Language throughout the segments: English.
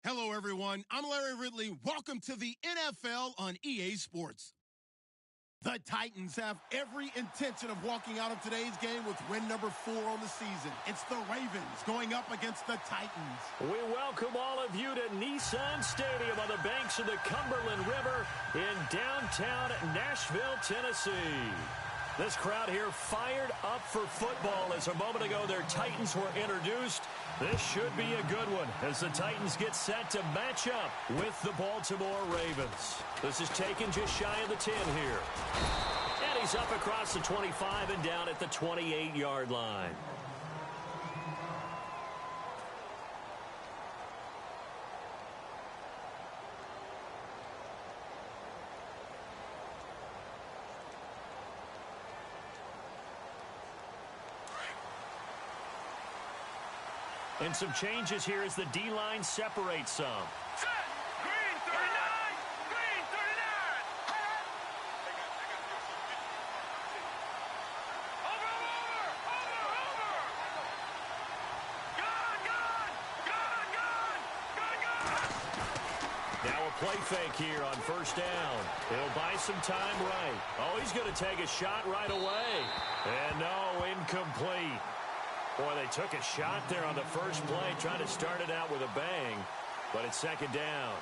Hello, everyone. I'm Larry Ridley. Welcome to the NFL on EA Sports. The Titans have every intention of walking out of today's game with win number 4 on the season. It's the Ravens going up against the Titans. We welcome all of you to Nissan Stadium on the banks of the Cumberland River in downtown Nashville, Tennessee. This crowd here fired up for football as a moment ago their Titans were introduced. This should be a good one as the Titans get set to match up with the Baltimore Ravens. This is taken just shy of the 10 here. And he's up across the 25 and down at the 28-yard line. And some changes here as the D-line separates some. Set! Green 39! Green 39! Over! Gun! Now a play fake here on first down. He'll buy some time right. Oh, he's going to take a shot right away. And no, incomplete. Boy, they took a shot there on the first play, trying to start it out with a bang, but it's second down.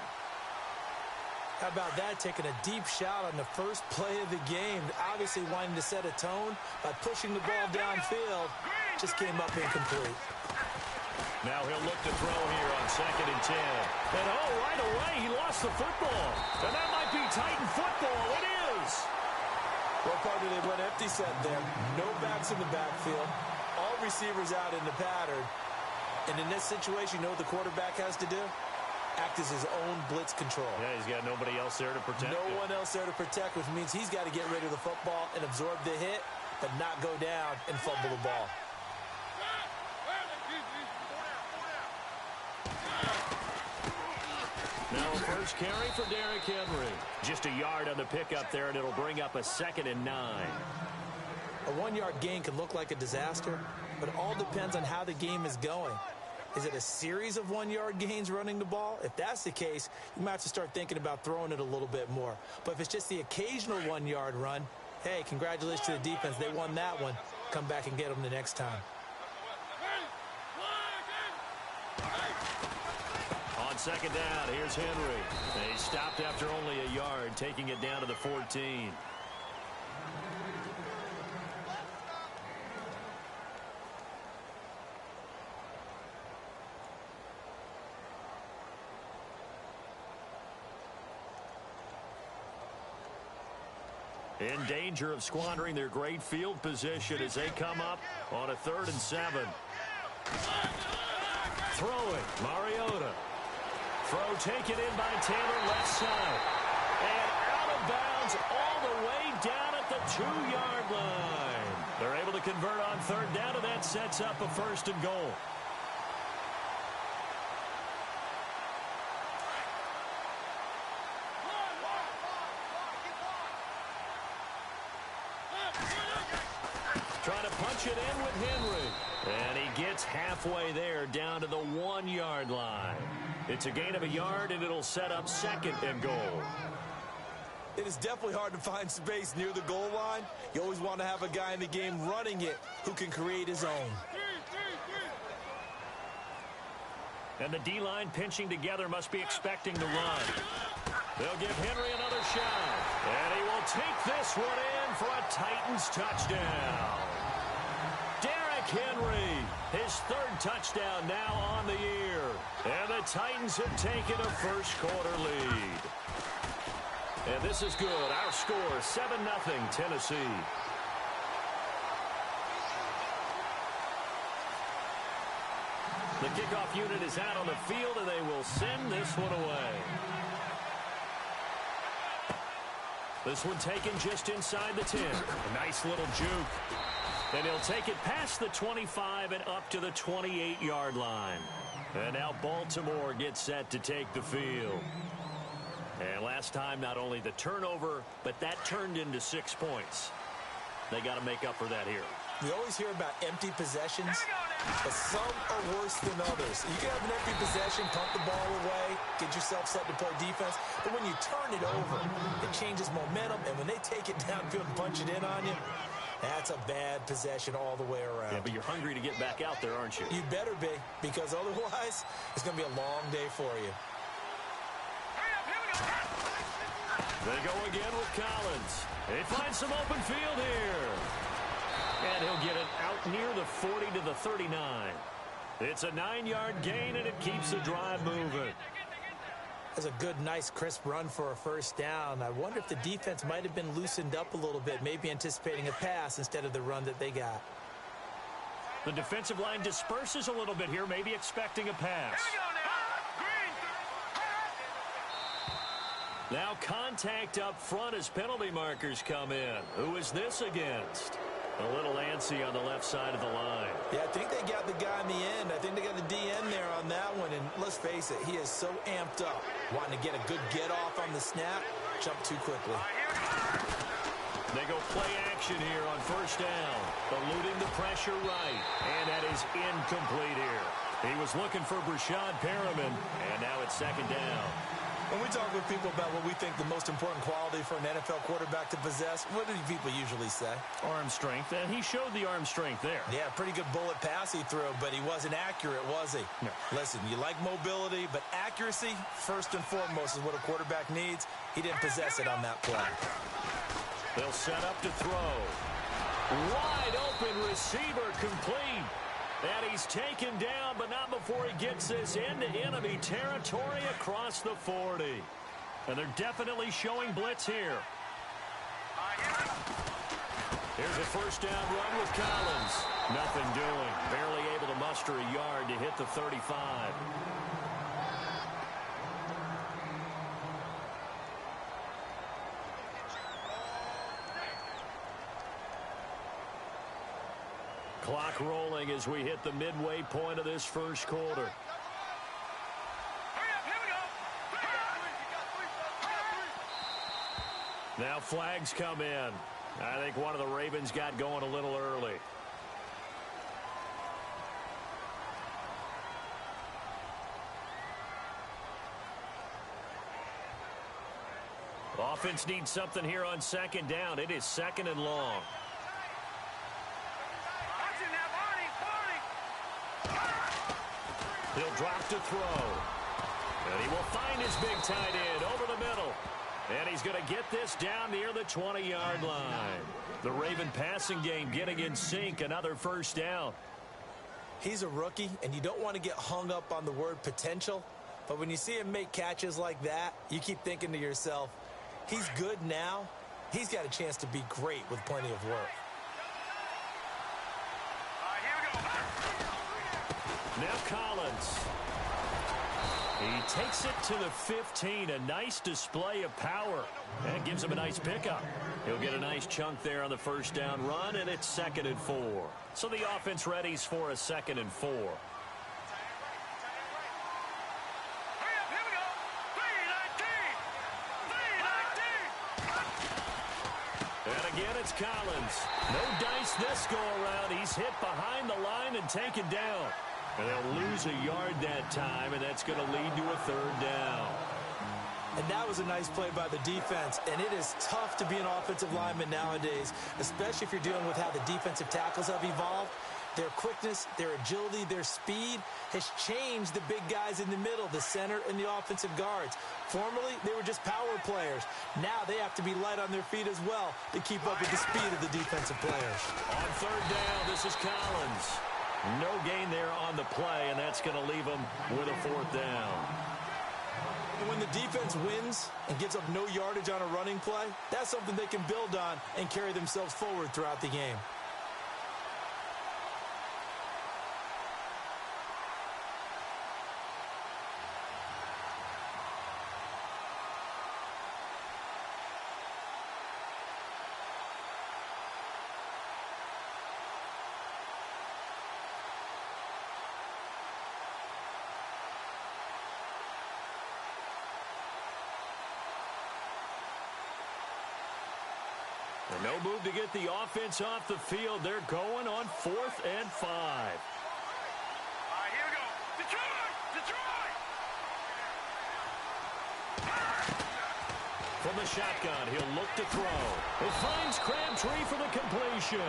How about that, taking a deep shot on the first play of the game, obviously wanting to set a tone by pushing the ball downfield, just came up incomplete. Now he'll look to throw here on second and 10. And oh, right away, he lost the football. And that might be Titan football. It is. Well, partner, they went empty set there. No backs in the backfield. All receivers out in the pattern. And in this situation, you know what the quarterback has to do? Act as his own blitz control. Yeah, he's got nobody else there to protect No one else there to protect, which means he's got to get rid of the football and absorb the hit, but not go down and fumble the ball. Now a first carry for Derrick Henry. Just a yard on the pickup there, and it'll bring up a second and 9. A 1-yard gain can look like a disaster, but it all depends on how the game is going. Is it a series of 1-yard gains running the ball? If that's the case, you might have to start thinking about throwing it a little bit more. But if it's just the occasional 1-yard run, hey, congratulations to the defense. They won that one. Come back and get them the next time. On second down, here's Henry. He stopped after only a yard, taking it down to the 14. In danger of squandering their great field position as they come up on a 3rd and 7. Throwing, Mariota. Throw taken in by Taylor, left side. And out of bounds all the way down at the 2-yard line. They're able to convert on 3rd down, and that sets up a 1st and goal. Trying to punch it in with Henry. And he gets halfway there down to the 1-yard line. It's a gain of a yard, and it'll set up 2nd and goal. It is definitely hard to find space near the goal line. You always want to have a guy in the game running it who can create his own. And the D-line pinching together must be expecting to run. They'll give Henry another shot. And he will take this one in for a Titans touchdown. Derrick Henry, his 3rd touchdown now on the year. And the Titans have taken a first-quarter lead. And this is good. Our score, 7-0 Tennessee. The kickoff unit is out on the field, and they will send this one away. This one taken just inside the 10. A nice little juke. And he'll take it past the 25 and up to the 28-yard line. And now Baltimore gets set to take the field. And last time, not only the turnover, but that turned into 6 points. They got to make up for that here. We always hear about empty possessions, but some are worse than others. You can have an empty possession, pump the ball away, get yourself set to play defense, but when you turn it over, it changes momentum, and when they take it downfield and punch it in on you, that's a bad possession all the way around. Yeah, but you're hungry to get back out there, aren't you? You better be, because otherwise, it's going to be a long day for you. They go again with Collins. They find some open field here. And he'll get it out near the 40 to the 39. It's a 9-yard gain, and it keeps the drive moving. That's a good, nice, crisp run for a first down. I wonder if the defense might have been loosened up a little bit, maybe anticipating a pass instead of the run that they got. The defensive line disperses a little bit here, maybe expecting a pass. Now contact up front as penalty markers come in. Who is this against? A little antsy on the left side of the line. Yeah, I think they got the guy in the end. I think they got the DN there on that one. And let's face it, he is so amped up. Wanting to get a good get-off on the snap, jump too quickly. They go play action here on first down. Eluding the pressure right. And that is incomplete here. He was looking for Brashad Perriman, and now it's second down. When we talk with people about what we think the most important quality for an NFL quarterback to possess, what do people usually say? Arm strength, and he showed the arm strength there. Yeah, pretty good bullet pass he threw, but he wasn't accurate, was he? No. Listen, you like mobility, but accuracy, first and foremost, is what a quarterback needs. He didn't possess it on that play. They'll set up to throw. Wide open receiver complete. And he's taken down, but not before he gets this into enemy territory across the 40. And they're definitely showing blitz here. Here's a first down run with Collins. Nothing doing. Barely able to muster a yard to hit the 35. Clock rolling as we hit the midway point of this first quarter. Now flags come in. I think one of the Ravens got going a little early. Offense needs something here on second down. It is second and long. He'll drop to throw. And he will find his big tight end over the middle. And he's going to get this down near the 20-yard line. The Raven passing game getting in sync. Another first down. He's a rookie, and you don't want to get hung up on the word potential. But when you see him make catches like that, you keep thinking to yourself, he's good now. He's got a chance to be great with plenty of work. Now Collins. He takes it to the 15. A nice display of power. And gives him a nice pickup. He'll get a nice chunk there on the first down run, and it's 2nd and 4. So the offense readies for a 2nd and 4. And again, it's Collins. No dice this go around. He's hit behind the line and taken down. And they'll lose a yard that time, and that's going to lead to a 3rd down. And that was a nice play by the defense. And it is tough to be an offensive lineman nowadays, especially if you're dealing with how the defensive tackles have evolved. Their quickness, their agility, their speed has changed the big guys in the middle, the center, and the offensive guards. Formerly, they were just power players. Now they have to be light on their feet as well to keep up with the speed of the defensive players. On 3rd down, this is Collins. No gain there on the play, and that's going to leave them with a 4th down. When the defense wins and gives up no yardage on a running play, that's something they can build on and carry themselves forward throughout the game. And no move to get the offense off the field. They're going on 4th and 5. All right, here we go. Detroit! Detroit! From the shotgun, he'll look to throw. He finds Crabtree for the completion.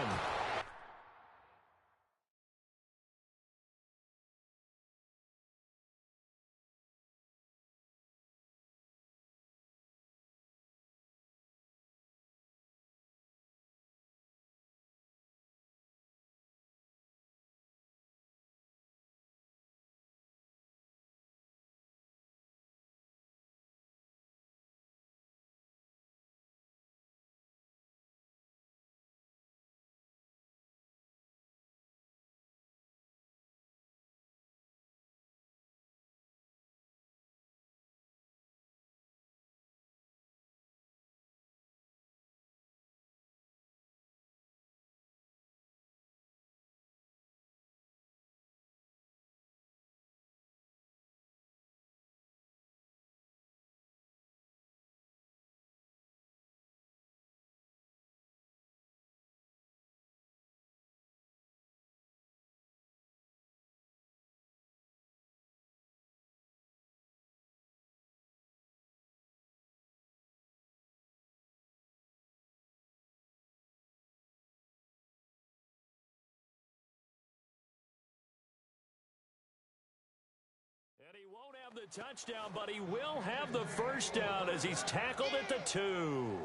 And he won't have the touchdown, but he will have the first down as he's tackled at the 2.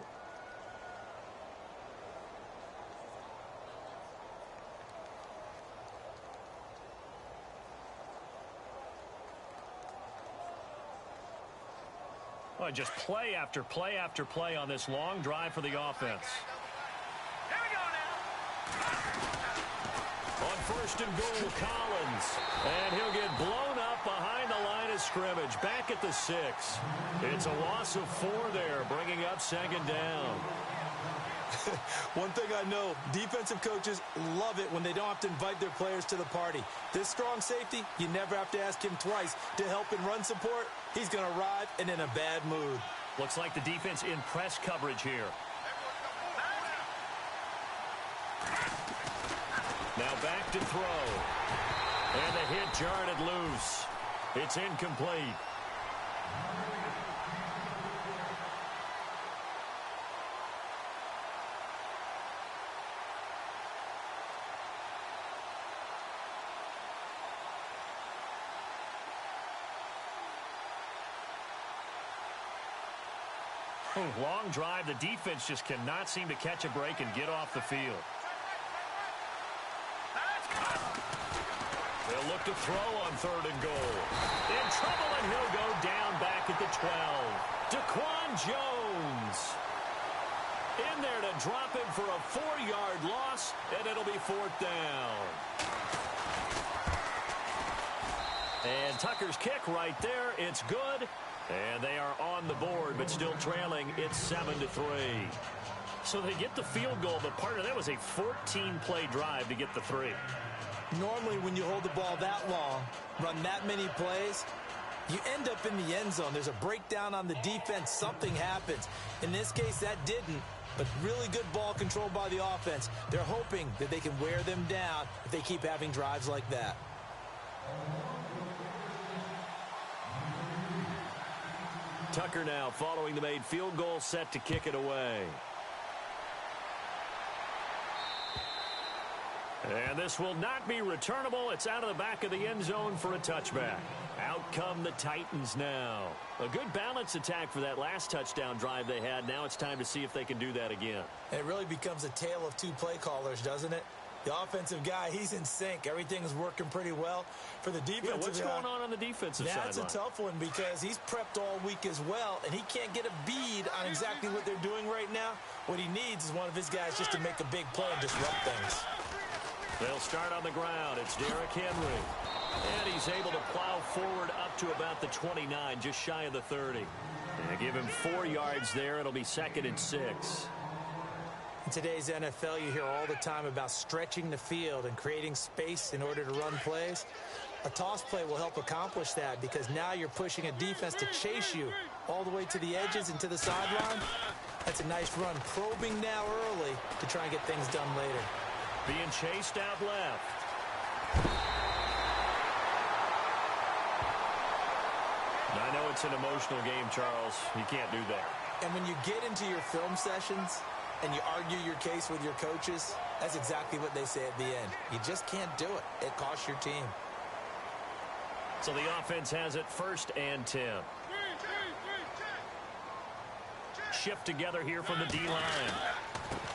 Well, just play after play after play on this long drive for the offense. Here we go now. On 1st and goal, Collins. And he'll get blown up behind the line of scrimmage. Back at the 6. It's a loss of 4 there, bringing up 2nd down. One thing I know, defensive coaches love it when they don't have to invite their players to the party. This strong safety, you never have to ask him twice to help in run support. He's going to arrive and in a bad mood. Looks like the defense in press coverage here. Now back to throw. And the hit jarred it loose. It's incomplete. Long drive. The defense just cannot seem to catch a break and get off the field. They'll look to throw on 3rd and goal. In trouble, and he'll go down back at the 12. Daquan Jones in there to drop him for a 4-yard loss, and it'll be 4th down. And Tucker's kick right there. It's good. And they are on the board, but still trailing. It's 7-3. So they get the field goal, but part of that was a 14-play drive to get the 3. Normally, when you hold the ball that long, run that many plays, you end up in the end zone. There's a breakdown on the defense. Something happens. In this case, that didn't, but really good ball control by the offense. They're hoping that they can wear them down if they keep having drives like that. Tucker now following the made field goal, set to kick it away. And this will not be returnable. It's out of the back of the end zone for a touchback. Out come the Titans now. A good balance attack for that last touchdown drive they had. Now it's time to see if they can do that again. It really becomes a tale of 2 play callers, doesn't it? The offensive guy, he's in sync. Everything is working pretty well. For the defensive what's going on the defensive side? That's a tough one because he's prepped all week as well, and he can't get a bead on exactly what they're doing right now. What he needs is one of his guys just to make a big play and disrupt things. They'll start on the ground. It's Derrick Henry. And he's able to plow forward up to about the 29, just shy of the 30. And give him 4 yards there. It'll be 2nd and 6. In today's NFL, you hear all the time about stretching the field and creating space in order to run plays. A toss play will help accomplish that because now you're pushing a defense to chase you all the way to the edges and to the sideline. That's a nice run, probing now early to try and get things done later. Being chased out left. I know it's an emotional game, Charles. You can't do that. And when you get into your film sessions and you argue your case with your coaches, that's exactly what they say at the end. You just can't do it. It costs your team. So the offense has it 1st and 10. Shift together here from the D-line.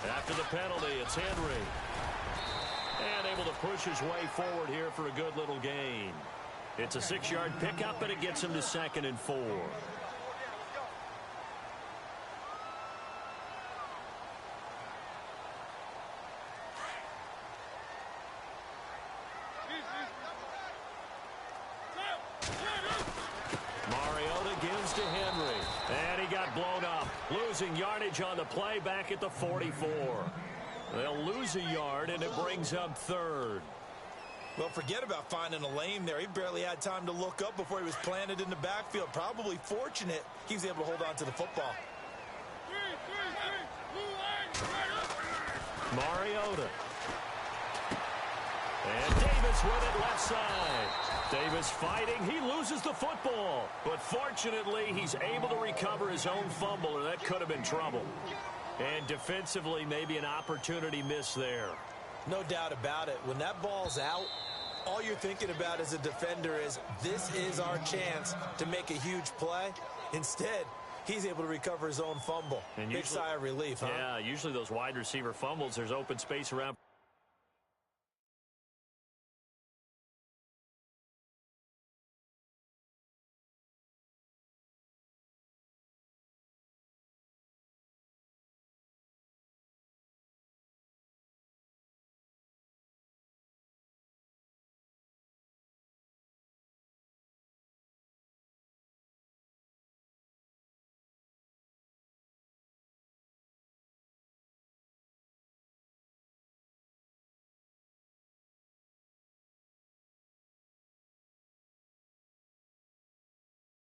After the penalty, it's Henry. And able to push his way forward here for a good little gain. It's a 6-yard pickup, and it gets him to 2nd and 4. Mariota gives to Henry. And he got blown up. Losing yardage on the play back at the 44. They'll lose a yard, and it brings up 3rd. Well, forget about finding a lane there. He barely had time to look up before he was planted in the backfield. Probably fortunate he was able to hold on to the football. Mariota. And Davis with it left side. Davis fighting. He loses the football. But fortunately, he's able to recover his own fumble, or that could have been trouble. And defensively, maybe an opportunity miss there. No doubt about it. When that ball's out, all you're thinking about as a defender is, this is our chance to make a huge play. Instead, he's able to recover his own fumble. And big sigh of relief, huh? Yeah, usually those wide receiver fumbles, there's open space around.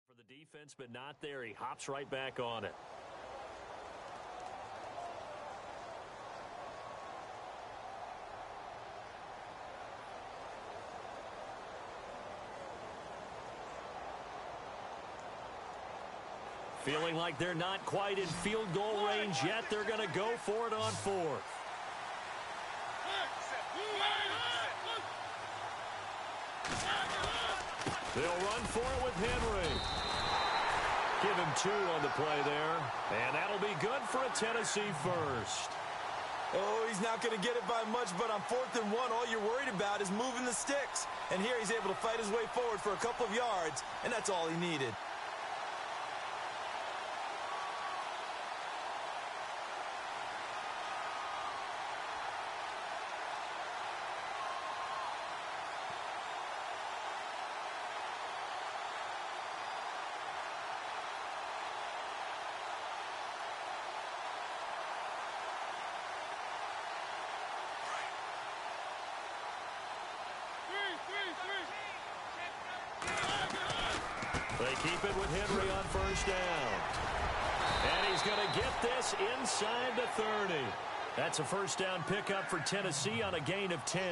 For the defense, but not there. He hops right back on it. Feeling like they're not quite in field goal range yet. They're going to go for it on 4th. They'll run for it with Henry. Give him 2 on the play there. And that'll be good for a Tennessee first. Oh, he's not going to get it by much, but on 4th and 1, all you're worried about is moving the sticks. And here he's able to fight his way forward for a couple of yards, and that's all he needed. They keep it with Henry on 1st down. And he's going to get this inside the 30. That's a 1st down pickup for Tennessee on a gain of 10.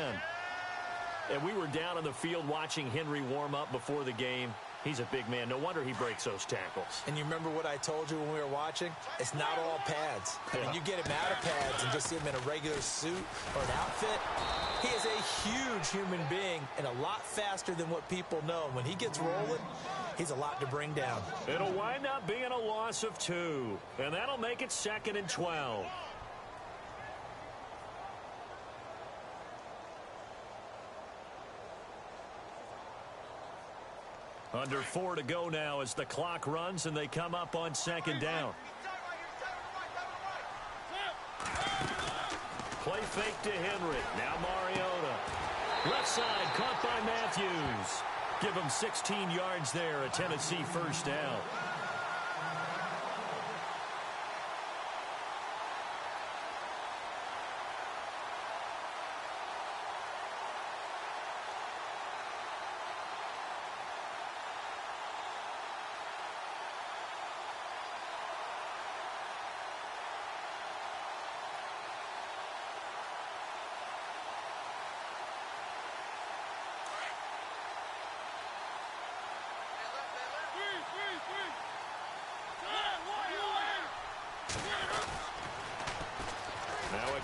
And we were down on the field watching Henry warm up before the game. He's a big man. No wonder he breaks those tackles. And you remember what I told you when we were watching? It's not all pads. I mean, you get him out of pads and just see him in a regular suit or an outfit. He is a huge human being and a lot faster than what people know. When he gets rolling, he's a lot to bring down. It'll wind up being a loss of 2. And that'll make it 2nd and 12. Under 4 to go now as the clock runs and they come up on 2nd down. Play fake to Henry. Now Mariota. Left side caught by Matthews. Give him 16 yards there. A Tennessee 1st down.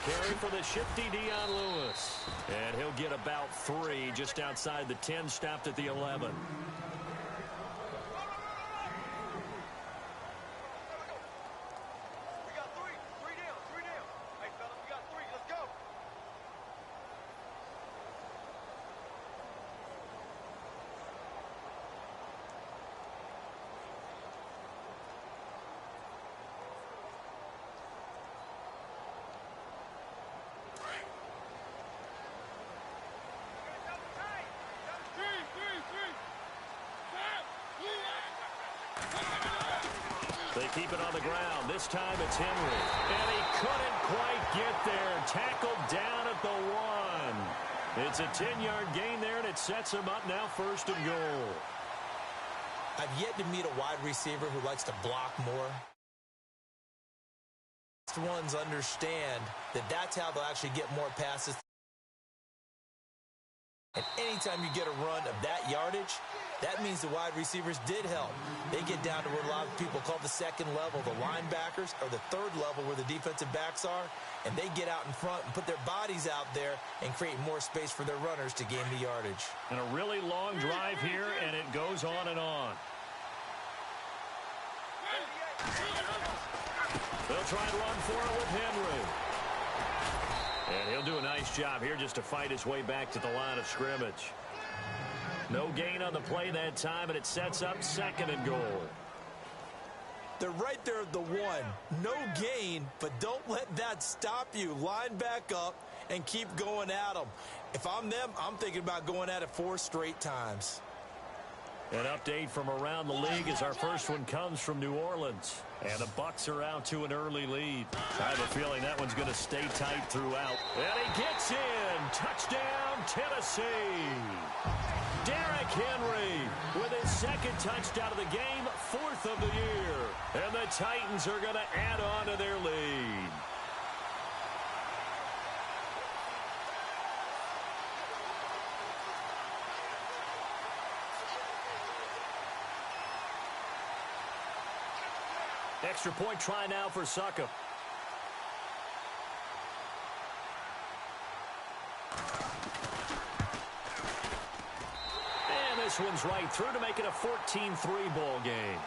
carry for the shifty Dion Lewis. And he'll get about 3 just outside the 10, stopped at the 11. They keep it on the ground. This time it's Henry. And he couldn't quite get there. Tackled down at the 1. It's a 10-yard gain there, and it sets him up now 1st and goal. I've yet to meet a wide receiver who likes to block more. Ones understand that that's how they'll actually get more passes. And anytime you get a run of that yardage, that means the wide receivers did help. They get down to what a lot of people call the second level, the linebackers, or the third level where the defensive backs are, and they get out in front and put their bodies out there and create more space for their runners to gain the yardage. And a really long drive here, and it goes on and on. They'll try and run for it with Henry. And he'll do a nice job here just to fight his way back to the line of scrimmage. No gain on the play that time, and it sets up 2nd and goal. They're right there at the 1. No gain, but don't let that stop you. Line back up and keep going at them. If I'm them, I'm thinking about going at it 4 straight times. An update from around the league as our first one comes from New Orleans. And the Bucs are out to an early lead. I have a feeling that one's going to stay tight throughout. And he gets in. Touchdown, Tennessee. Derrick Henry with his 2nd touchdown of the game, 4th of the year. And the Titans are going to add on to their lead. Extra point try now for Succop. And this one's right through to make it a 14-3 ball game.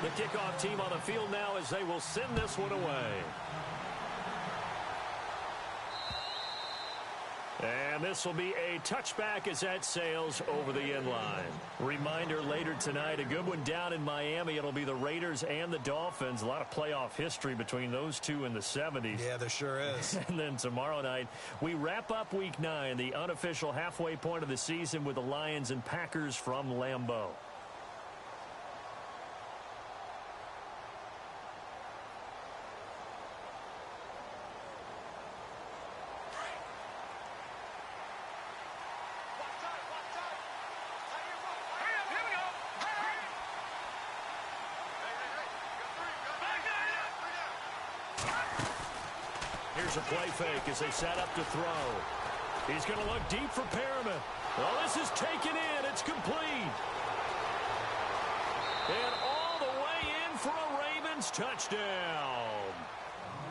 The kickoff team on the field now as they will send this one away. And this will be a touchback as that sails over the end line. Reminder later tonight, a good one down in Miami. It'll be the Raiders and the Dolphins. A lot of playoff history between those two in the 70s. Yeah, there sure is. And then tomorrow night, we wrap up Week 9, the unofficial halfway point of the season with the Lions and Packers from Lambeau. Here's a play fake as they set up to throw. He's going to look deep for Perriman. Well, this is taken in. It's complete. And all the way in for a Ravens touchdown.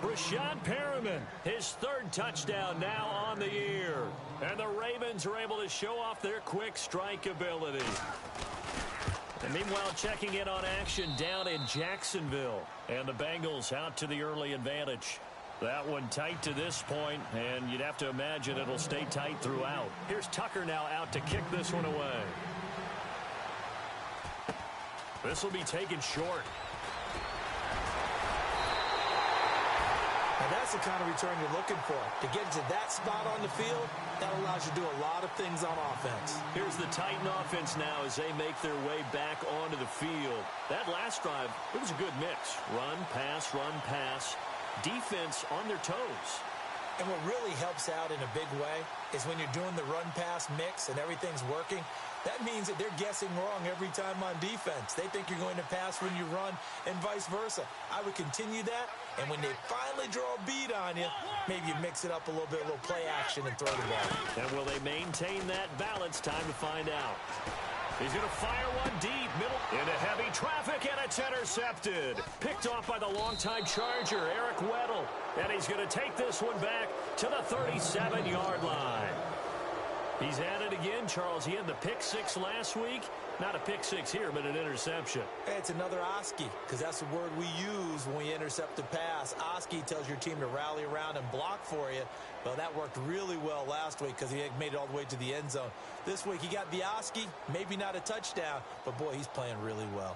Rashad Perriman, his 3rd touchdown now on the year. And the Ravens are able to show off their quick strike ability. And meanwhile, checking in on action down in Jacksonville. And the Bengals out to the early advantage. That one tight to this point, and you'd have to imagine it'll stay tight throughout. Here's Tucker now out to kick this one away. This will be taken short. Now that's the kind of return you're looking for. To get to that spot on the field, that allows you to do a lot of things on offense. Here's the Titan offense now as they make their way back onto the field. That last drive, it was a good mix. Run, pass, defense on their toes. And what really helps out in a big way is when you're doing the run-pass mix and everything's working, that means that they're guessing wrong every time on defense. They think you're going to pass when you run and vice versa. I would continue that, and when they finally draw a beat on you, maybe you mix it up a little bit, a little play action and throw the ball. And will they maintain that balance? Time to find out. He's going to fire one deep, middle, into heavy traffic, and it's intercepted. Picked off by the longtime Charger, Eric Weddle. And he's going to take this one back to the 37-yard line. He's at it again, Charles. He had the pick six last week. Not a pick six here, but an interception. Hey, it's another Oski, because that's the word we use when we intercept a pass. Oski tells your team to rally around and block for you. Well, that worked really well last week because he made it all the way to the end zone. This week, he got the Oski, maybe not a touchdown, but boy, he's playing really well.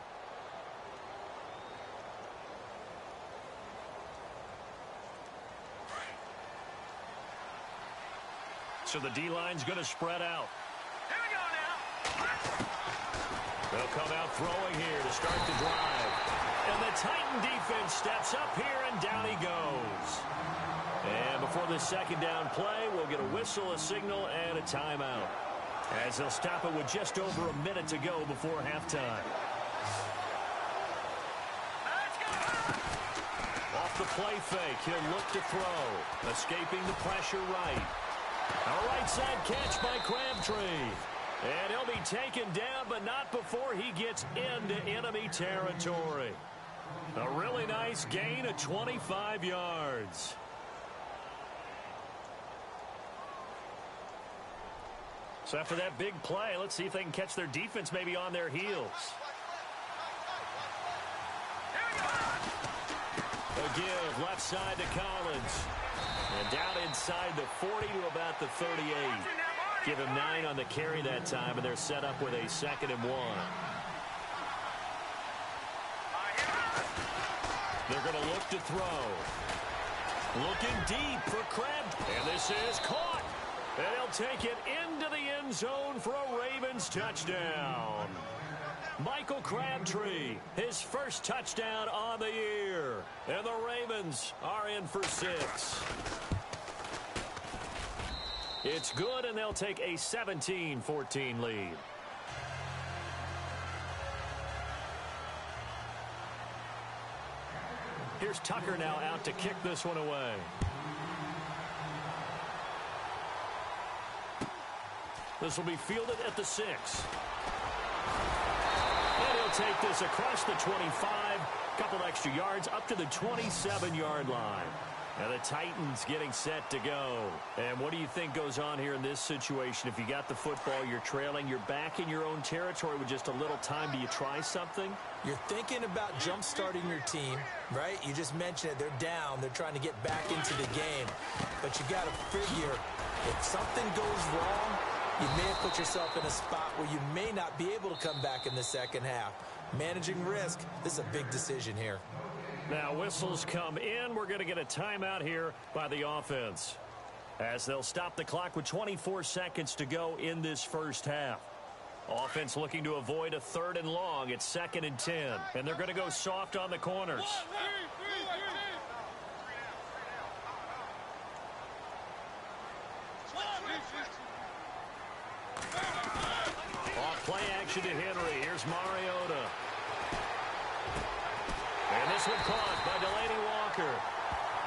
So the D-line's going to spread out. Here we go now. They'll come out throwing here to start the drive. And the Titan defense steps up here, and down he goes. And before the second down play, we'll get a whistle, a signal, and a timeout, as they'll stop it with just over a minute to go before halftime. Off the play fake, he'll look to throw. Escaping the pressure right. A right side catch by Crabtree. And he'll be taken down, but not before he gets into enemy territory. A really nice gain of 25 yards. So after that big play, let's see if they can catch their defense maybe on their heels. A give left side to Collins. And down inside the 40 to about the 38. Give him 9 on the carry that time, and they're set up with a 2nd and 1. They're going to look to throw. Looking deep for Crabtree. And this is caught. And he'll take it into the end zone for a Ravens touchdown. Michael Crabtree, his first touchdown on the year. And the Ravens are in for 6. It's good, and they'll take a 17-14 lead. Here's Tucker now out to kick this one away. This will be fielded at the 6. And he'll take this across the 25. Couple extra yards up to the 27-yard line. And the Titans getting set to go. And what do you think goes on here in this situation? If you got the football, you're trailing, you're back in your own territory with just a little time. Do you try something? You're thinking about jump-starting your team, right? You just mentioned it. They're down. They're trying to get back into the game. But you got to figure, if something goes wrong, you may have put yourself in a spot where you may not be able to come back in the second half. Managing risk, this is a big decision here. Now whistles come in. We're going to get a timeout here by the offense, as they'll stop the clock with 24 seconds to go in this first half. Offense looking to avoid a 3rd and long. It's 2nd and 10. And they're going to go soft on the corners. Off play action to Henry. Here's Mariota. And this one caught by Delaney Walker.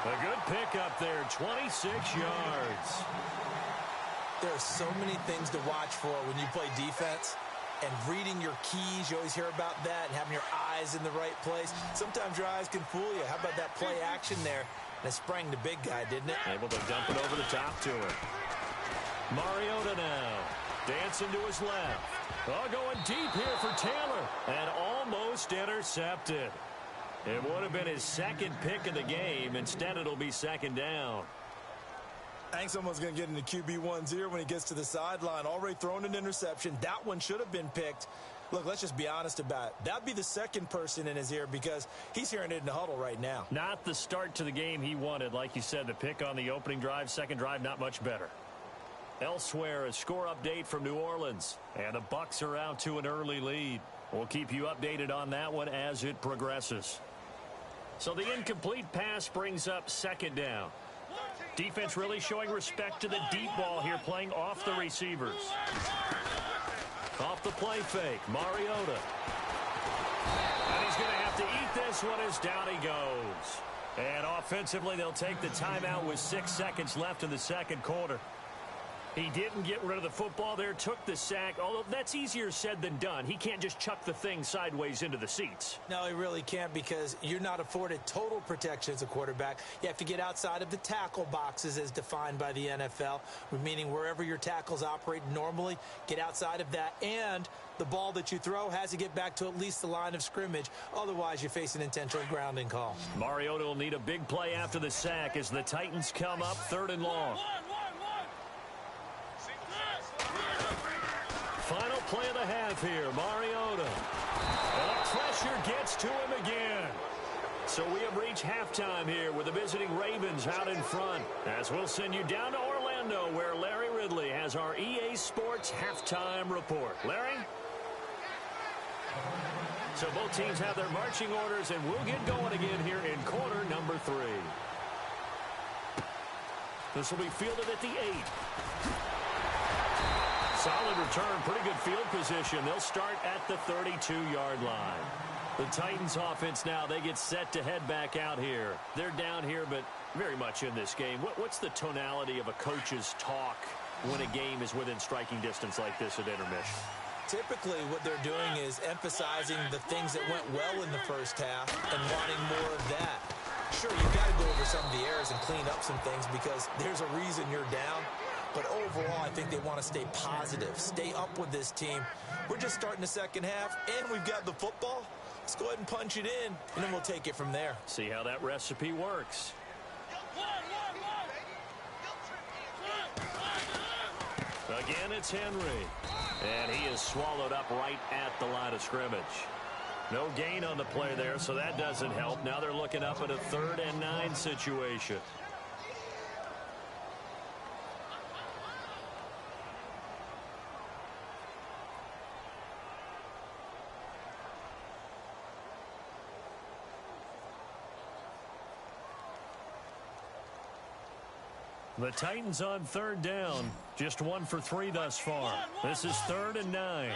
A good pickup there, 26 yards. There are so many things to watch for when you play defense. And reading your keys, you always hear about that, and having your eyes in the right place. Sometimes your eyes can fool you. How about that play action there? And it sprang the big guy, didn't it? Able to dump it over the top to him. Mariota now. Dancing to his left. Oh, going deep here for Taylor. And almost intercepted. It would have been his 2nd pick of the game. Instead, it'll be 2nd down. I think someone's going to get into QB1's here when he gets to the sideline. Already thrown an interception. That one should have been picked. Look, let's just be honest about it. That'd be the 2nd person in his ear because he's hearing it in the huddle right now. Not the start to the game he wanted. Like you said, the pick on the opening drive, 2nd drive, not much better. Elsewhere, a score update from New Orleans. And the Bucs are out to an early lead. We'll keep you updated on that one as it progresses. So the incomplete pass brings up 2nd down. Defense really showing respect to the deep ball here, playing off the receivers. Off the play fake, Mariota. And he's going to have to eat this one as down he goes. And offensively, they'll take the timeout with 6 seconds left in the 2nd quarter. He didn't get rid of the football there, took the sack, although that's easier said than done. He can't just chuck the thing sideways into the seats. No, he really can't, because you're not afforded total protection as a quarterback. You have to get outside of the tackle boxes as defined by the NFL, meaning wherever your tackles operate normally, get outside of that, and the ball that you throw has to get back to at least the line of scrimmage. Otherwise, you face an intentional grounding call. Mariota will need a big play after the sack as the Titans come up 3rd and long. Final play of the half here, Mariota. And the pressure gets to him again. So we have reached halftime here with the visiting Ravens out in front, as we'll send you down to Orlando, where Larry Ridley has our EA Sports halftime report. Larry? So both teams have their marching orders, and we'll get going again here in quarter number 3. This will be fielded at the 8. Solid return, pretty good field position. They'll start at the 32-yard line. The Titans offense now, they get set to head back out here. They're down here, but very much in this game. What's the tonality of a coach's talk when a game is within striking distance like this at intermission? Typically, what they're doing is emphasizing the things that went well in the first half and wanting more of that. Sure, you've got to go over some of the errors and clean up some things because there's a reason you're down. But overall, I think they want to stay positive, stay up with this team. We're just starting the second half, and we've got the football. Let's go ahead and punch it in, and then we'll take it from there. See how that recipe works. Again, it's Henry. And he is swallowed up right at the line of scrimmage. No gain on the play there, so that doesn't help. Now they're looking up at a 3rd and 9 situation. The Titans on 3rd down. Just 1 for 3 thus far. This is 3rd and 9.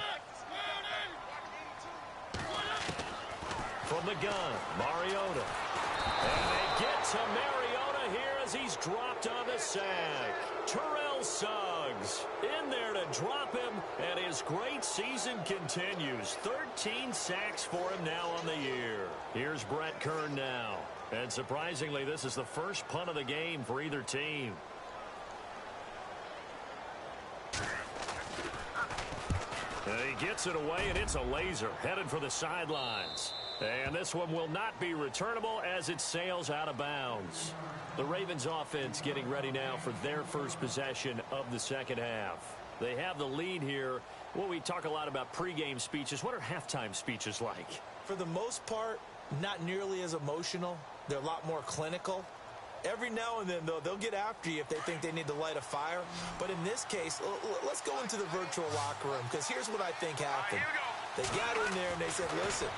From the gun, Mariota. And they get to Mariota here as he's dropped on the sack. Terrell Suggs in there to drop him, and his great season continues. 13 sacks for him now on the year. Here's Brett Kern now. And surprisingly, this is the first punt of the game for either team. He gets it away, and it's a laser headed for the sidelines. And this one will not be returnable as it sails out of bounds. The Ravens offense getting ready now for their first possession of the second half. They have the lead here. Well, we talk a lot about pregame speeches. What are halftime speeches like? For the most part, not nearly as emotional. They're a lot more clinical. Every now and then, though, they'll get after you if they think they need to light a fire. But in this case, let's go into the virtual locker room, because here's what I think happened. They got in there and they said, listen,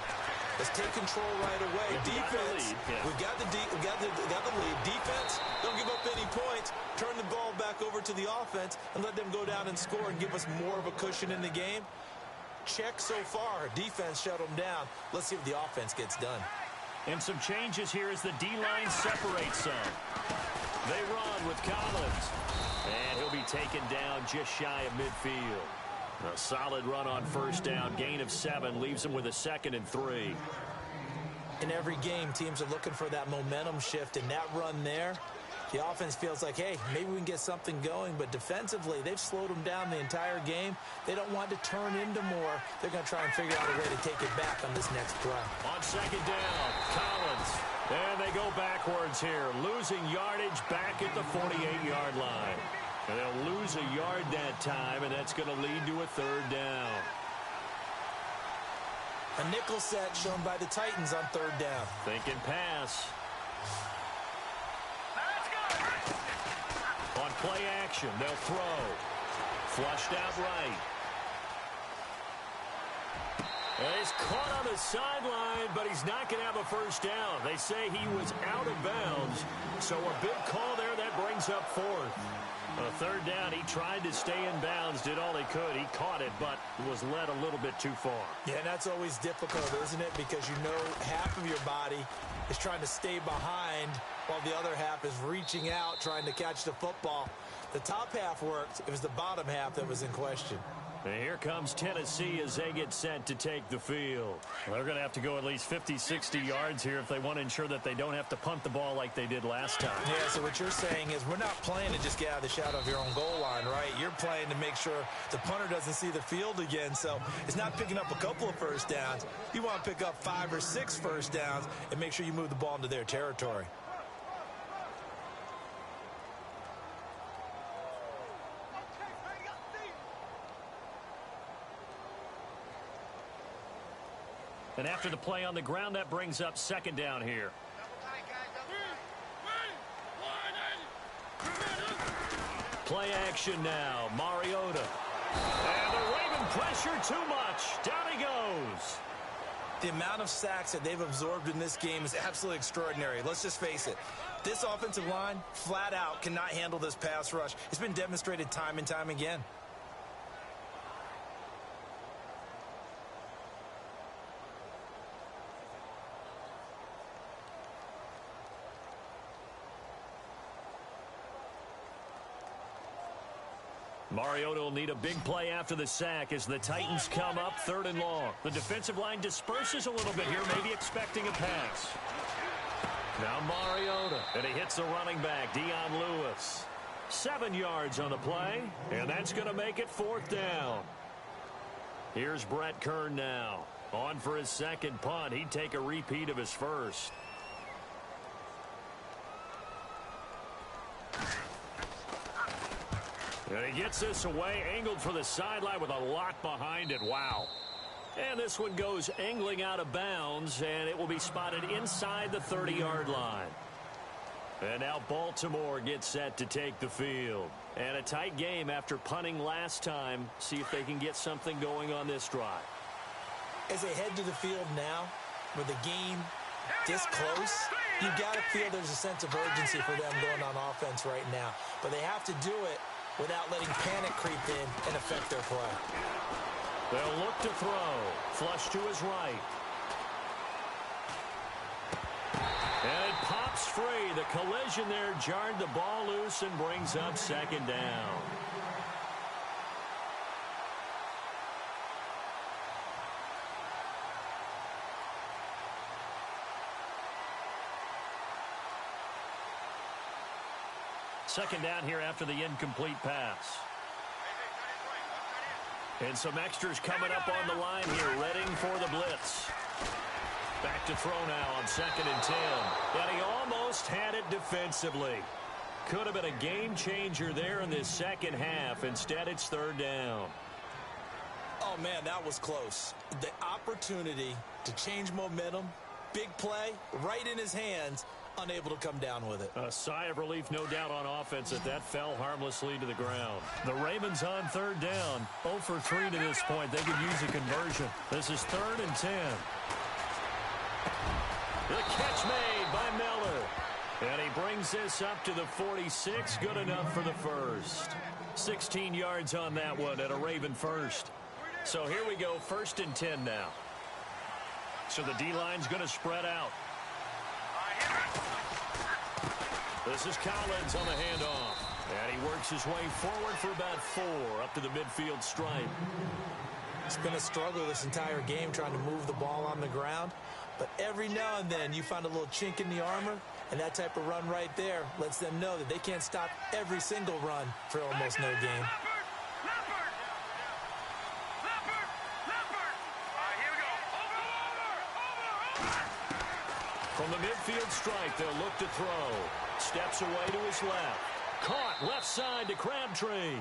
let's take control right away. Defense, we've got the lead. Defense, don't give up any points. Turn the ball back over to the offense and let them go down and score and give us more of a cushion in the game. Check so far. Defense shut them down. Let's see what the offense gets done. And some changes here as the D-line separates some. They run with Collins. And he'll be taken down just shy of midfield. A solid run on 1st down. Gain of 7 leaves him with a 2nd and 3. In every game, teams are looking for that momentum shift, and that run there, the offense feels like, hey, maybe we can get something going, but defensively, they've slowed them down the entire game. They don't want to turn into more. They're going to try and figure out a way to take it back on this next play. On 2nd down, Collins. And they go backwards here, losing yardage back at the 48-yard line. And they'll lose a yard that time, and that's going to lead to a 3rd down. A nickel set shown by the Titans on 3rd down. Thinking pass. On play action, they'll throw. Flushed out right. And he's caught on the sideline, but he's not going to have a 1st down. They say he was out of bounds, so a big call there that brings up 4th. A 3rd down, he tried to stay in bounds, did all he could. He caught it, but was led a little bit too far. Yeah, and that's always difficult, isn't it? Because you know half of your body is trying to stay behind while the other half is reaching out, trying to catch the football. The top half worked. It was the bottom half that was in question. And here comes Tennessee as they get set to take the field. Well, they're going to have to go at least 50, 60 yards here if they want to ensure that they don't have to punt the ball like they did last time. Yeah, so what you're saying is we're not playing to just get out of the shadow of your own goal line, right? You're playing to make sure the punter doesn't see the field again. So it's not picking up a couple of first downs. You want to pick up 5 or 6 first downs and make sure you move the ball into their territory. And after the play on the ground, that brings up second down here. Play action now. Mariota. And the Raven pressure too much. Down he goes. The amount of sacks that they've absorbed in this game is absolutely extraordinary. Let's just face it. This offensive line, flat out, cannot handle this pass rush. It's been demonstrated time and time again. Mariota will need a big play after the sack as the Titans come up 3rd and long. The defensive line disperses a little bit here, maybe expecting a pass. Now Mariota, and he hits the running back, Dion Lewis. 7 yards on the play, and that's going to make it 4th down. Here's Brett Kern now. On for his second punt. He'd take a repeat of his first. And he gets this away, angled for the sideline with a lock behind it. Wow. And this one goes angling out of bounds, and it will be spotted inside the 30-yard line. And now Baltimore gets set to take the field. And a tight game after punting last time. See if they can get something going on this drive. As they head to the field now, with the game this close, you've got to feel there's a sense of urgency for them going on offense right now. But they have to do it without letting panic creep in and affect their play. They'll look to throw. Flush to his right. And it pops free. The collision there jarred the ball loose and brings up 2nd down. Second down here after the incomplete pass. And some extras coming up on the line here, readying for the blitz. Back to throw now on 2nd and 10. And he almost had it defensively. Could have been a game changer there in this second half. Instead, it's 3rd down. Oh, man, that was close. The opportunity to change momentum, big play, right in his hands, unable to come down with it. A sigh of relief, no doubt, on offense that fell harmlessly to the ground. The Ravens on 3rd down. 0 for 3 to this point. They could use a conversion. This is 3rd and 10. The catch made by Miller. And he brings this up to the 46. Good enough for the first. 16 yards on that one at a Raven first. So here we go, 1st and 10 now. So the D-line's going to spread out. This is Collins on the handoff. And he works his way forward for about 4 up to the midfield stripe. It's been a struggle this entire game trying to move the ball on the ground. But every now and then you find a little chink in the armor, and that type of run right there lets them know that they can't stop every single run for almost no gain. From the midfield stripe, they'll look to throw. Steps away to his left. Caught left side to Crabtree.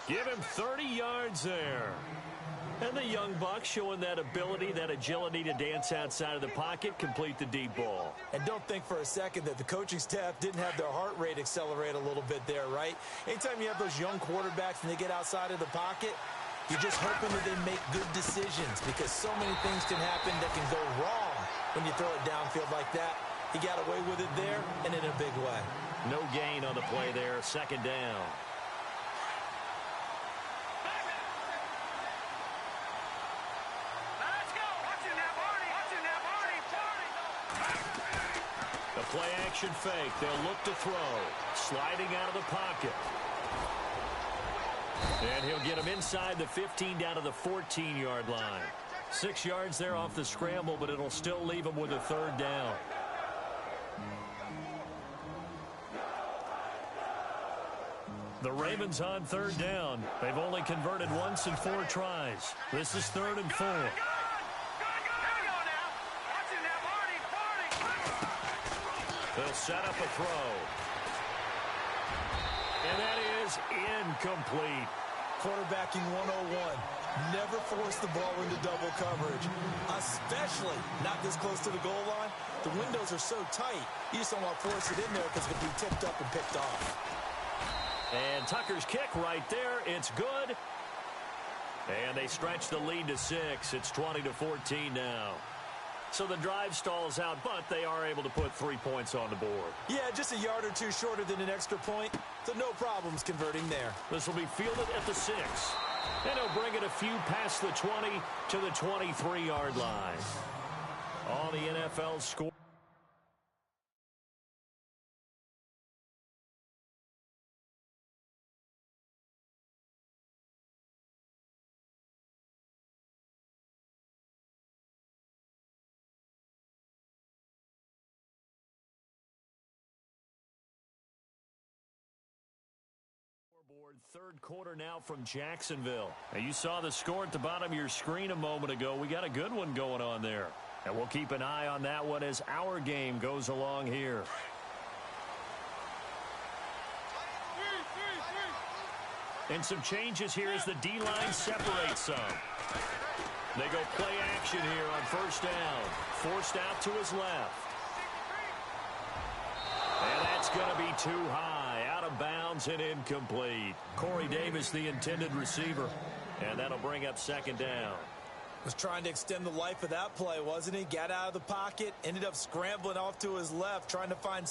Give him 30 yards there. And the young buck showing that ability, that agility to dance outside of the pocket, complete the deep ball. And don't think for a second that the coaching staff didn't have their heart rate accelerate a little bit there, right? Anytime you have those young quarterbacks and they get outside of the pocket, you're just hoping that they make good decisions because so many things can happen that can go wrong when you throw it downfield like that. He got away with it there and in a big way. No gain on the play there, 2nd down. The play action fake. They'll look to throw. Sliding out of the pocket. And he'll get him inside the 15 down to the 14-yard line. 6 yards there off the scramble, but it'll still leave him with a third down. The Ravens on third down. They've only converted once in 4 tries. This is 3rd and 4. They'll set up a throw. And that is incomplete. Quarterbacking 101. Never force the ball into double coverage, especially not this close to the goal line. The windows are so tight, you just don't want to force it in there because it could be tipped up and picked off. And Tucker's kick right there. It's good. And they stretch the lead to 6. It's 20-14 now. So the drive stalls out, but they are able to put 3 points on the board. Yeah, just a yard or two shorter than an extra point, so no problems converting there. This will be fielded at the 6. And he'll bring it a few past the 20 to the 23-yard line. On the NFL score. Third quarter now from Jacksonville. Now you saw the score at the bottom of your screen a moment ago. We got a good one going on there. And we'll keep an eye on that one as our game goes along here. And some changes here as the D-line separates some. They go play action here on first down. Forced out to his left. And that's going to be too high. Out of bounds and incomplete. Corey Davis, the intended receiver. And that'll bring up second down. Was trying to extend the life of that play, wasn't he? Got out of the pocket, ended up scrambling off to his left, trying to find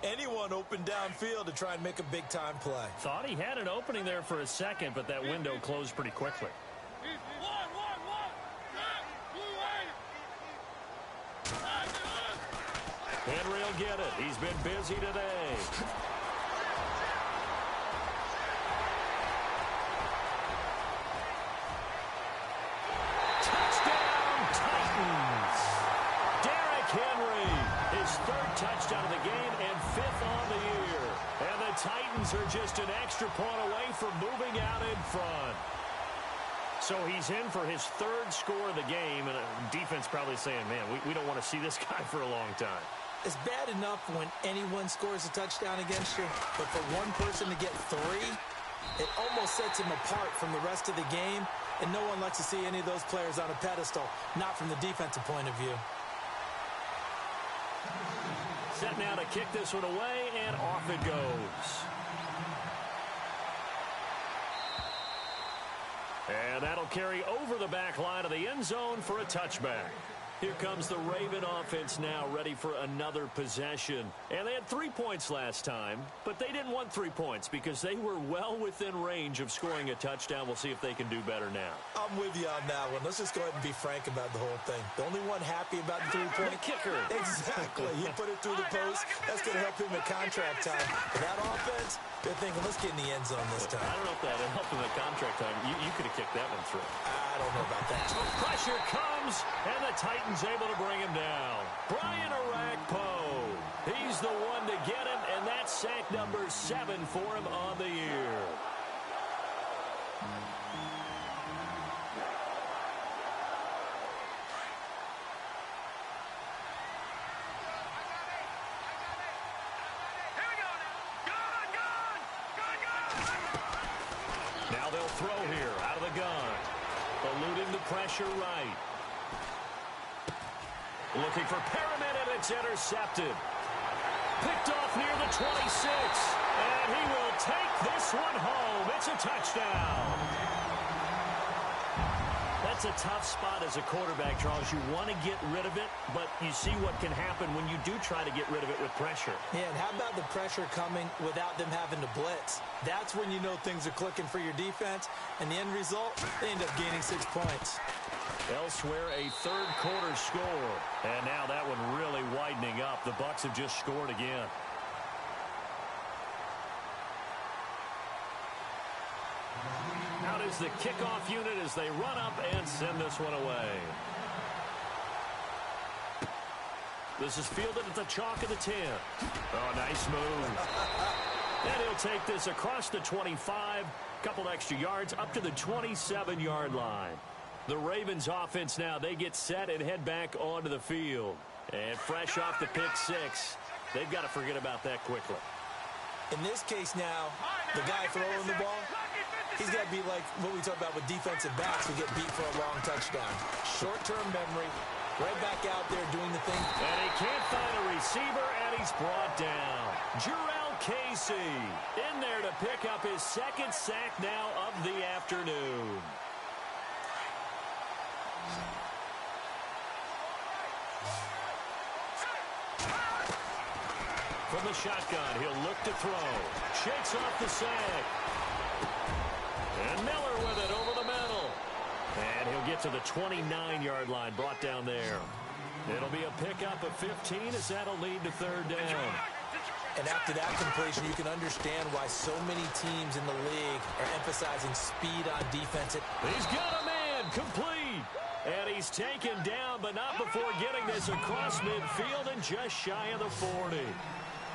anyone open downfield to try and make a big-time play. Thought he had an opening there for a second, but that window closed pretty quickly. Henry will get it. He's been busy today. Touchdown, Titans. Derrick Henry, his 3rd touchdown of the game and 5th on the year. And the Titans are just an extra point away from moving out in front. So he's in for his 3rd score of the game, and defense probably saying, man, we don't want to see this guy for a long time. It's bad enough when anyone scores a touchdown against you, but for one person to get 3, it almost sets him apart from the rest of the game, and no one likes to see any of those players on a pedestal, not from the defensive point of view. Set now to kick this one away, and off it goes. And that'll carry over the back line of the end zone for a touchback. Here comes the Raven offense now, ready for another possession. And they had 3 points last time, but they didn't want 3 points because they were well within range of scoring a touchdown. We'll see if they can do better now. I'm with you on that one. Let's just go ahead and be frank about the whole thing. The only one happy about the 3-point kicker. Exactly. He put it through the post. That's going to help him at contract time. But that offense, they're thinking, let's get in the end zone this time. I don't know if that helped him at contract time. You could have kicked that one through. I don't know about that. Pressure comes, and the Titans able to bring him down. Brian Arakpo. He's the one to get him, and that's sack number 7 for him on the year. Now they'll throw here out of the gun. Eluding the pressure right. Looking for Perriman, and it's intercepted. Picked off near the 26. And he will take this one home. It's a touchdown. That's a tough spot as a quarterback, Charles. You want to get rid of it, but you see what can happen when you do try to get rid of it with pressure. Yeah, and how about the pressure coming without them having to blitz? That's when you know things are clicking for your defense, and the end result, they end up gaining 6 points. Elsewhere, a third quarter score. And now that one really widening up. The Bucs have just scored again. is the kickoff unit as they run up and send this one away. This is fielded at the chalk of the 10. Oh, nice move. And he'll take this across the 25, couple extra yards up to the 27-yard line. The Ravens offense now, they get set and head back onto the field. And fresh off the pick six, they've got to forget about that quickly. In this case now, the guy throwing the ball, he's got to be like what we talk about with defensive backs who get beat for a long touchdown. Short-term memory, right back out there doing the thing. And he can't find a receiver, and he's brought down. Jarrell Casey in there to pick up his second sack now of the afternoon. From the shotgun, he'll look to throw. Shakes off the sack. And Miller with it over the middle. And he'll get to the 29-yard line, brought down there. It'll be a pickup of 15 as that'll lead to third down. And after that completion, you can understand why so many teams in the league are emphasizing speed on defense. He's got a man complete. And he's taken down, but not before getting this across midfield and just shy of the 40.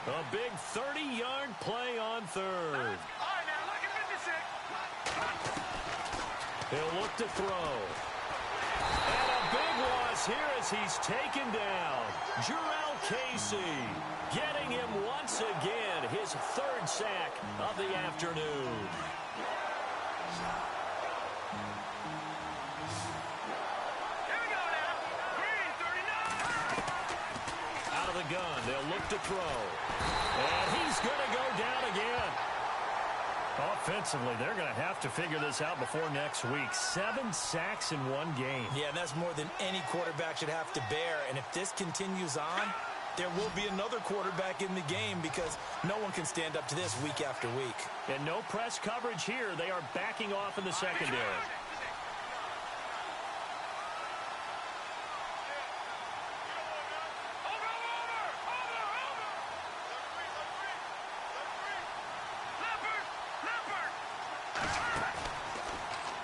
A big 30-yard play on third. He'll look to throw. And a big loss here as he's taken down. Jarrell Casey getting him once again, his third sack of the afternoon. Out of the gun, they'll look to throw. And he's going to go down again. Offensively, they're going to have to figure this out before next week. 7 sacks in one game. Yeah, and that's more than any quarterback should have to bear. And if this continues on, there will be another quarterback in the game because no one can stand up to this week after week. And no press coverage here. They are backing off in the secondary.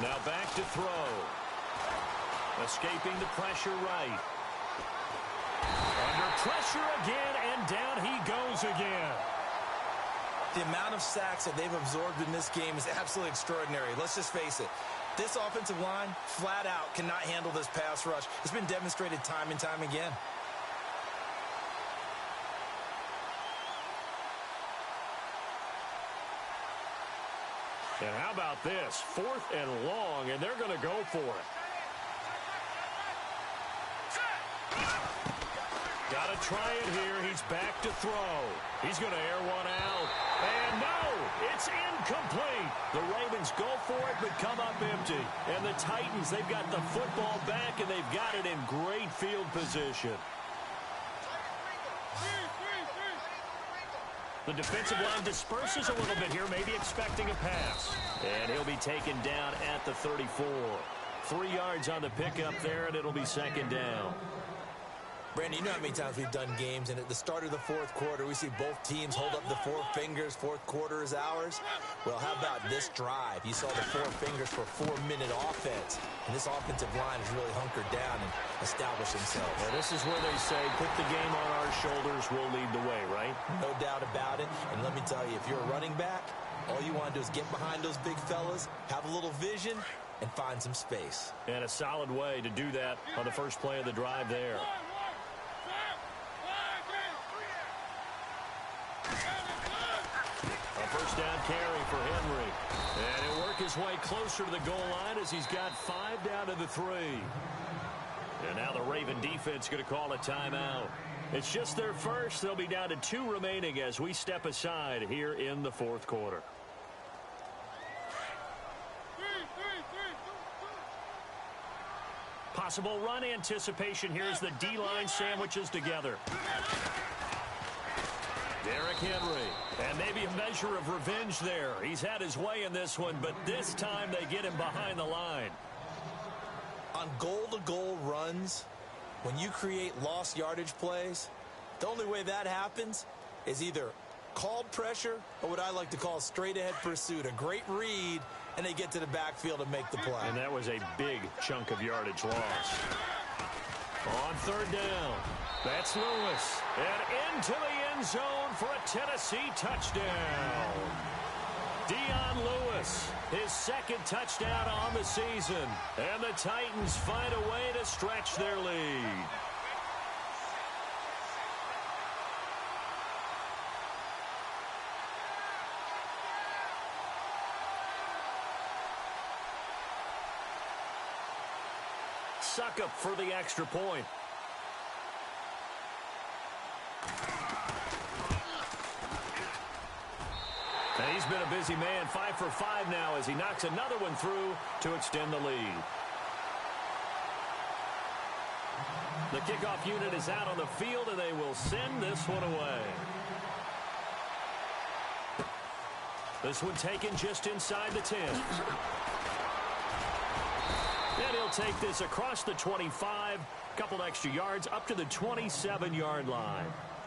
Now back to throw. Escaping the pressure right. Under pressure again, and down he goes again. The amount of sacks that they've absorbed in this game is absolutely extraordinary. Let's just face it. This offensive line, flat out, cannot handle this pass rush. It's been demonstrated time and time again. And how about this? 4th and long, and they're going to go for it. Got to try it here. He's back to throw. He's going to air one out. And no, it's incomplete. The Ravens go for it, but come up empty. And the Titans, they've got the football back, and they've got it in great field position. The defensive line disperses a little bit here, maybe expecting a pass. And he'll be taken down at the 34. 3 yards on the pickup there, and it'll be second down. Brandon, you know how many times we've done games, and at the start of the fourth quarter, we see both teams hold up the 4 fingers, fourth quarter is ours. Well, how about this drive? You saw the 4 fingers for 4-minute offense, and this offensive line has really hunkered down and established themselves. Well, this is where they say, put the game on our shoulders, we'll lead the way, right? No doubt about it, and let me tell you, if you're a running back, all you want to do is get behind those big fellas, have a little vision, and find some space. And a solid way to do that on the first play of the drive there. A first down carry for Henry. And he'll work his way closer to the goal line as he's got 5 down to the 3. And now the Raven defense going to call a timeout. It's just their first. They'll be down to 2 remaining as we step aside here in the fourth quarter. Possible run anticipation here as the D-line sandwiches together. Derrick Henry, and maybe a measure of revenge there. He's had his way in this one, but this time they get him behind the line. On goal-to-goal runs, when you create lost yardage plays, the only way that happens is either called pressure or what I like to call straight-ahead pursuit. A great read, and they get to the backfield and make the play. And that was a big chunk of yardage lost. On third down, that's Lewis. And into the end zone for a Tennessee touchdown. Dion Lewis, his second touchdown on the season. And the Titans find a way to stretch their lead. Suckup for the extra point. And he's been a busy man, 5 for 5 now as he knocks another one through to extend the lead. The kickoff unit is out on the field, and they will send this one away. This one taken just inside the 10. And he'll take this across the 25, couple extra yards up to the 27-yard line.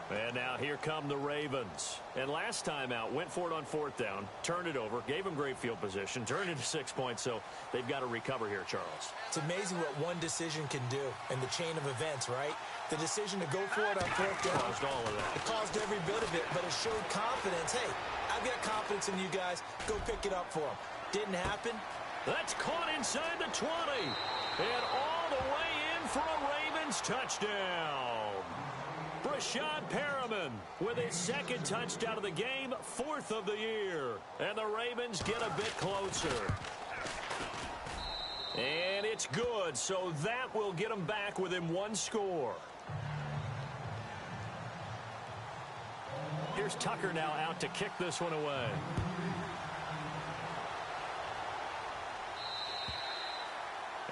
And now here come the Ravens. And last time out, went for it on fourth down, turned it over, gave them great field position, turned into 6 points, so they've got to recover here, Charles. It's amazing what one decision can do in the chain of events, right? The decision to go for it on fourth down caused all of that. It caused every bit of it, but it showed confidence. Hey, I've got confidence in you guys. Go pick it up for them. Didn't happen. That's caught inside the 20. And all the way in for a Ravens touchdown. Brashad Perriman with his second touchdown of the game, 4th of the year. And the Ravens get a bit closer. And it's good, so that will get them back within one score. Here's Tucker now out to kick this one away.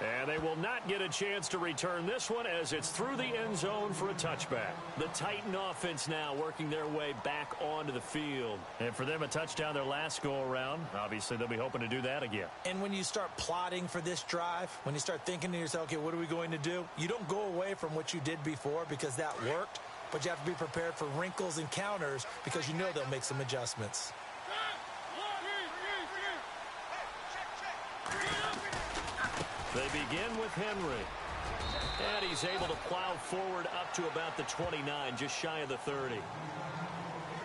And they will not get a chance to return this one as it's through the end zone for a touchback. The Titan offense now working their way back onto the field. And for them, a touchdown their last go-around. Obviously, they'll be hoping to do that again. And when you start plotting for this drive, when you start thinking to yourself, okay, what are we going to do? You don't go away from what you did before because that worked, but you have to be prepared for wrinkles and counters because you know they'll make some adjustments. They begin with Henry. And he's able to plow forward up to about the 29, just shy of the 30.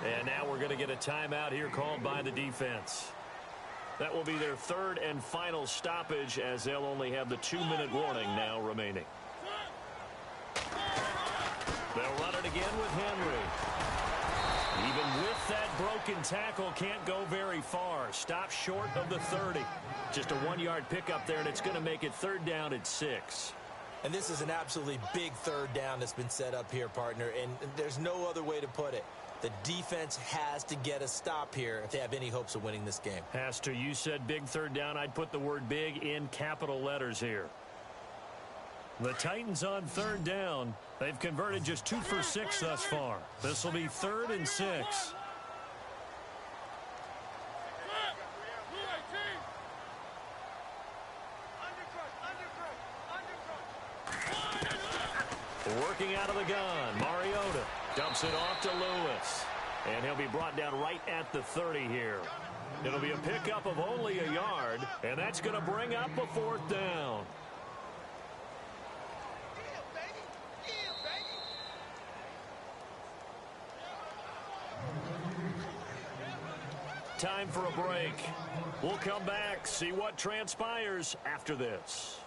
And now we're going to get a timeout here called by the defense. That will be their third and final stoppage as they'll only have the 2-minute warning now remaining. They'll run it again with Henry. Even with that broken tackle, can't go very far. Stop short of the 30. Just a 1-yard pickup there, and it's going to make it third down at 6. And this is an absolutely big third down that's been set up here, partner, and there's no other way to put it. The defense has to get a stop here if they have any hopes of winning this game. Has to. You said big third down. I'd put the word big in capital letters here. The Titans on third down. They've converted just 2 for 6 thus far. This will be 3rd and 6. Working out of the gun, Mariota dumps it off to Lewis. And he'll be brought down right at the 30 here. It'll be a pickup of only a yard, and that's going to bring up a 4th down. Time for a break. We'll come back, see what transpires after this.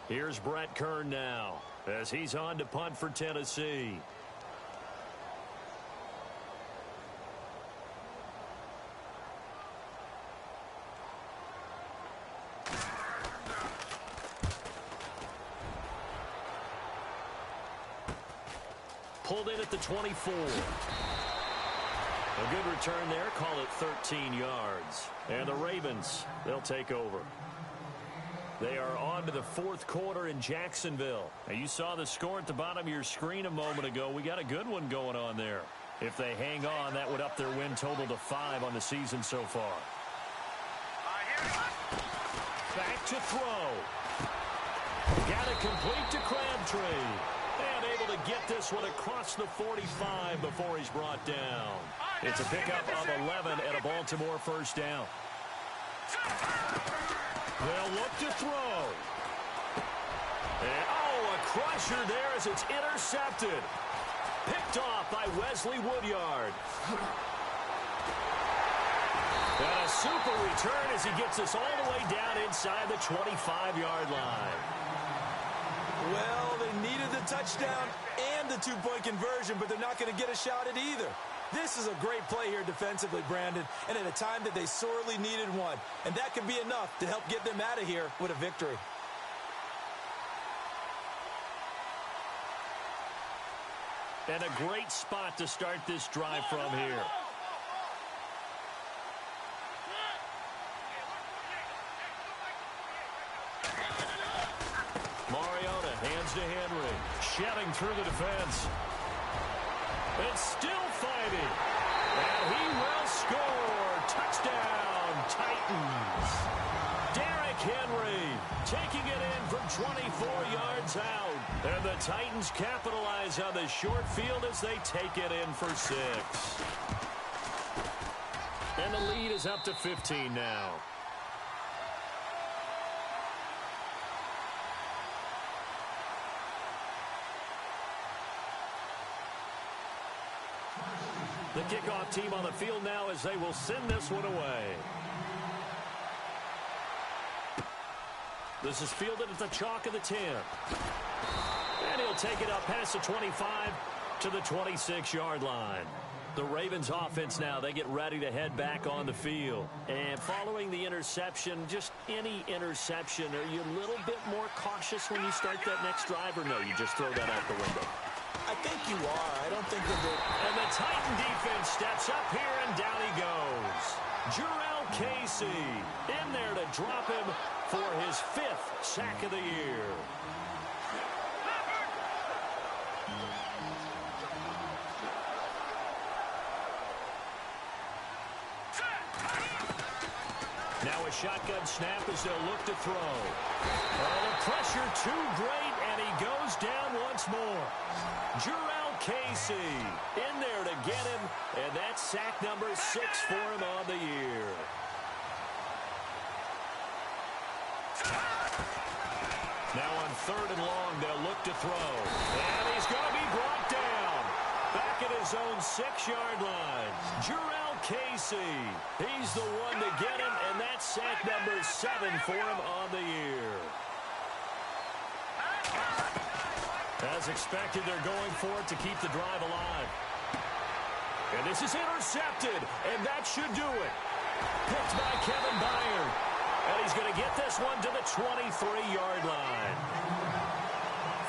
Here's Brett Kern now as he's on to punt for Tennessee. Pulled in at the 24. A good return there. Call it 13 yards. And the Ravens, they'll take over. They are on to the 4th quarter in Jacksonville. Now, you saw the score at the bottom of your screen a moment ago. We got a good one going on there. If they hang on, that would up their win total to 5 on the season so far. Back to throw. Got it complete to Crabtree. And able to get this one across the 45 before he's brought down. It's a pickup of 11 and a Baltimore first down. They'll look to throw. And, a crusher there as it's intercepted. Picked off by Wesley Woodyard. And a super return as he gets us all the way down inside the 25-yard line. Well, they needed the touchdown and the two-point conversion, but they're not going to get a shot at either. This is a great play here defensively, Brandon, and at a time that they sorely needed one. And that could be enough to help get them out of here with a victory. And a great spot to start this drive from here. Mariota hands to Henry. Shedding through the defense. And still fighting. And he will score. Touchdown, Titans. Derrick Henry taking it in from 24 yards out. And the Titans capitalize on the short field as they take it in for 6. And the lead is up to 15 now. The kickoff team on the field now as they will send this one away. This is fielded at the chalk of the 10. And he'll take it up past the 25 to the 26-yard line. The Ravens offense now, they get ready to head back on the field. And following the interception, just any interception, are you a little bit more cautious when you start that next drive, or no, you just throw that out the window? I think you are. I don't think that And the Titan defense steps up here, and down he goes. Jarrell Casey in there to drop him for his 5th sack of the year. Now a shotgun snap as they'll look to throw. The pressure too great, and he goes down once more. Jarrell Casey in there to get him, and that's sack number 6 for him on the year. Now on 3rd and long, they'll look to throw. And he's going to be brought down. Back at his own 6-yard line. Jarrell Casey. He's the one to get him, and that's sack number 7 for him on the year. As expected, they're going for it to keep the drive alive. And this is intercepted, and that should do it. Picked by Kevin Byard. And he's going to get this one to the 23-yard line.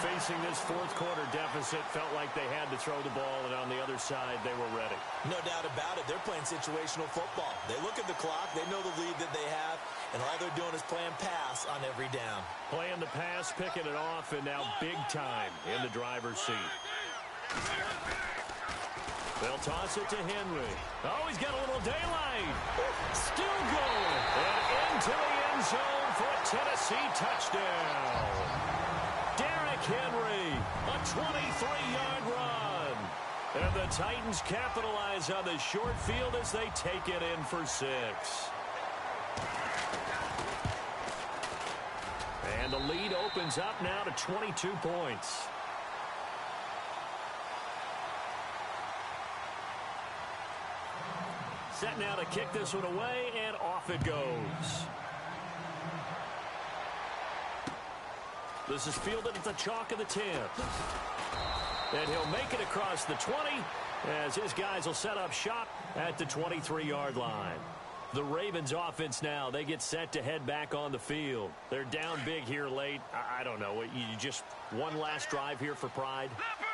Facing this 4th quarter deficit, felt like they had to throw the ball, and on the other side, they were ready. No doubt about it. They're playing situational football. They look at the clock. They know the lead that they have, and all they're doing is playing pass on every down. Playing the pass, picking it off, and now big time in the driver's seat. They'll toss it to Henry. Oh, he's got a little daylight. Still going. And into the end zone for a Tennessee touchdown. Derrick Henry, a 23-yard run. And the Titans capitalize on the short field as they take it in for 6. And the lead opens up now to 22 points. Set now to kick this one away, and off it goes. This is fielded at the chalk of the 10. And he'll make it across the 20 as his guys will set up shop at the 23-yard line. The Ravens offense now, they get set to head back on the field. They're down big here late. I don't know. You just one last drive here for pride?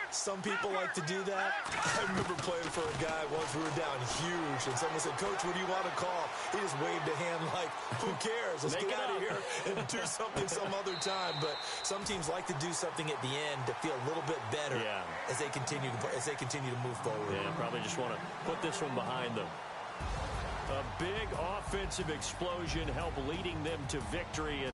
Some people like to do that. I remember playing for a guy once. We were down huge, and someone said, "Coach, what do you want to call?" He just waved a hand like, "Who cares? Let's get out of here and do something some other time." But some teams like to do something at the end to feel a little bit better as they continue to move forward. Yeah, probably just want to put this one behind them. A big offensive explosion helped leading them to victory.